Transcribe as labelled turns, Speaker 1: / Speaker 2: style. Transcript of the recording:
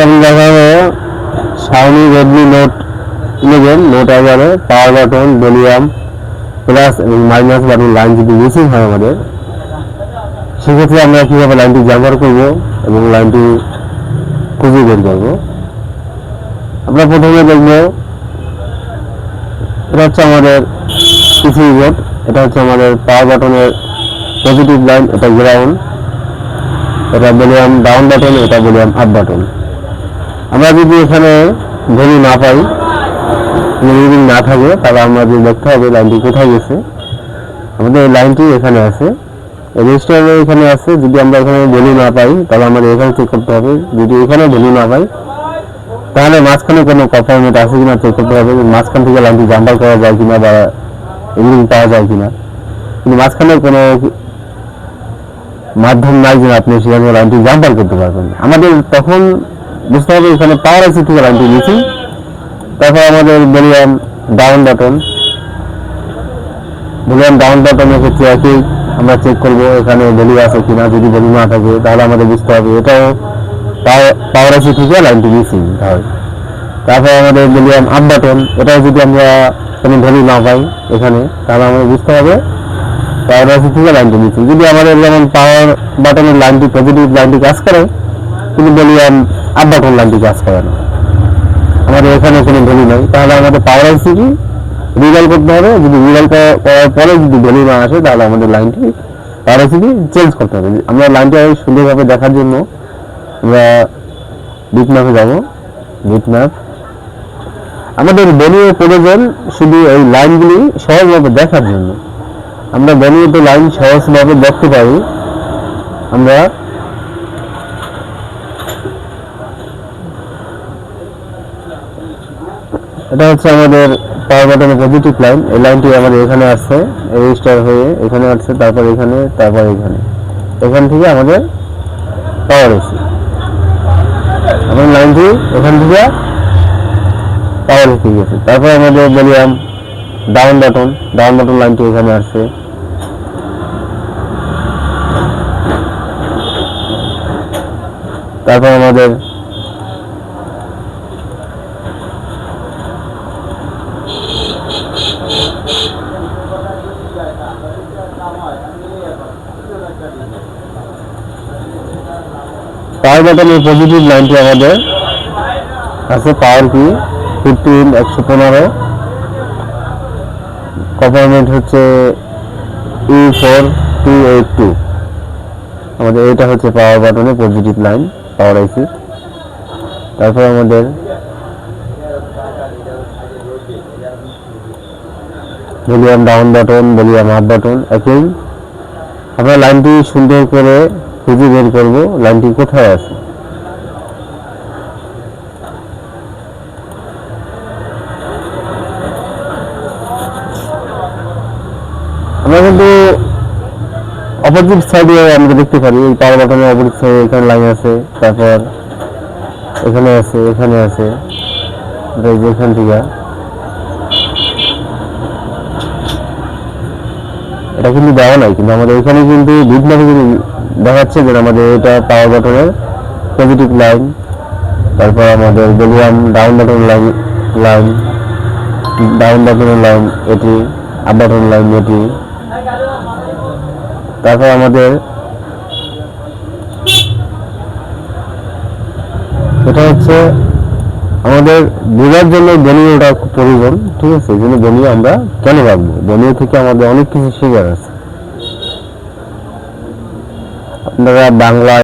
Speaker 1: আমি দেখাবো Xiaomi Redmi Note 11 note 11 power button volume plus এবং মাইনাস বাটন লাইন যদি মিসিং হয় আমাদের, সেক্ষেত্রে আমরা কীভাবে লাইনটি ব্যবহার করব এবং লাইনটি খুঁজে বের করব। আমরা প্রথমে দেখব, এটা হচ্ছে আমাদের পিসিবি বোর্ড, এটা হচ্ছে আমাদের পাওয়ার বাটনের পজিটিভ লাইন, এটা গ্রাউন্ড, এটা ভলিউম ডাউন বাটন, এটা ভলিউম আপ বাটন। আমরা যদি এখানে ভ্যালু না পাই, রিডিং না থাকে, তাহলে আমরা যদি দেখতে হবে লাইনটি কোথায় গেছে। আমাদের এই লাইনটি এখানে আছে, রেজিস্টারে এখানে আছে। যদি আমরা এখানে ভ্যালু না পাই, তাহলে আমাদের এখানে চেক করতে হবে। যদি এখানে ভ্যালু না পাই, তাহলে মাঝখানে কোনো কম্পারমেন্ট আছে কিনা চেক করতে হবে, মাঝখান থেকে লাইনটি জাম্পার করা যায় কিনা বা রিডিং পাওয়া যায় কিনা। কিন্তু মাঝখানে কোনো মাধ্যম নাই যে আপনি সেখানে লাইনটি জাম্পার করতে পারবেন। আমাদের তখন বুঝতে হবে এখানে পাওয়ার আইসি থেকে লাইনটি নিচ্ছি। তারপর আমাদের volume down button, volume down বাটনের ক্ষেত্রে একই আমরা চেক করব এখানে ভ্যালু আছে কিনা। যদি ভ্যালু না থাকে, তাহলে আমাদের বুঝতে হবে এটাও পাওয়ার আইসি থেকে লাইনটি মিসিং হয়। তারপর আমাদের ভলিউম আপ বাটন, এটাও যদি আমরা কোনো ভ্যালু না পাই এখানে, তাহলে আমাদের বুঝতে হবে পাওয়ার আইসি থেকে লাইনটি মিসিং। যদি আমাদের যেমন পাওয়ার বাটনের লাইনটি পজিটিভ লাইনটি কাজ করে, কিন্তু ভলিউম আপ বাটন লাইনটি কাজ করে না, আমাদের এখানে কোনো ভ্যালু নাই, তাহলে আমাদের পাওয়ার আইসি কি রিডাল করতে হবে। যদি রিডাল করার পরে যদি ভ্যালু না আসে, তাহলে আমাদের লাইনটি পাওয়ার আইসি চেঞ্জ করতে হবে। আমরা লাইনটি সুন্দরভাবে দেখার জন্য আমরা বিটম্যাপে যাব। বিটম্যাপ আমাদের ভ্যালু প্রয়োজন শুধু এই লাইনগুলি সহজভাবে দেখার জন্য। আমরা ভ্যালুতে লাইন সহজভাবে দেখতে পারি। আমরা এটা হচ্ছে আমাদের পাওয়ার বাটনের পজিটিভ লাইন। এই লাইনটি আমাদের এখানে আসছে, রেজিস্টার হয়ে এখানে আসছে, তারপর এখানে, তারপর এখানে, এখান থেকে আমাদের পাওয়ার এসি। আমাদের লাইনটি এখান থেকে পাওয়ার এসি গেছে। তারপর আমাদের volume down button, down button লাইনটি এখানে আসছে। তারপর আমাদের পাওয়ার বাটনের পজিটিভ লাইনটি আমাদের আছে পাওয়ার কি 15 115, কম্পারমেন্ট হচ্ছে E4282। আমাদের এটা হচ্ছে পাওয়ার বাটনের পজিটিভ লাইন, পাওয়ার আইসি। তারপর আমাদের volume down button, volume up button একই। আমরা লাইনটি সুন্দর করে খুঁজে বের করব লাইনটি কোথায় আছে। আমরা কিন্তু অপোজিট সাইডে আমরা দেখতে পারি, এই পাওয়ার বাটনের অপোজিট সাইডে এখানে লাইন আছে, তারপর এখানে আছে, এখানে আছে, এখান থেকে এটা কিন্তু দেওয়া নাই, কিন্তু আমাদের এখানে কিন্তু বিটম্যাপে কিন্তু দেখাচ্ছে যে আমাদের এটা পাওয়ার বাটনের পজিটিভ লাইন। তারপর আমাদের volume down button line, down বাটনের লাইন এটি, আপ বাটন লাইন এটি। তারপর আমাদের এটা হচ্ছে আমাদের বোঝার জন্য ভ্যালুটা খুব প্রয়োজন, ঠিক আছে। এই জন্য ভ্যালু আমরা কেন রাখবো, ভ্যালু থেকে আমাদের অনেক কিছু শেখার আছে। আপনারা বাংলা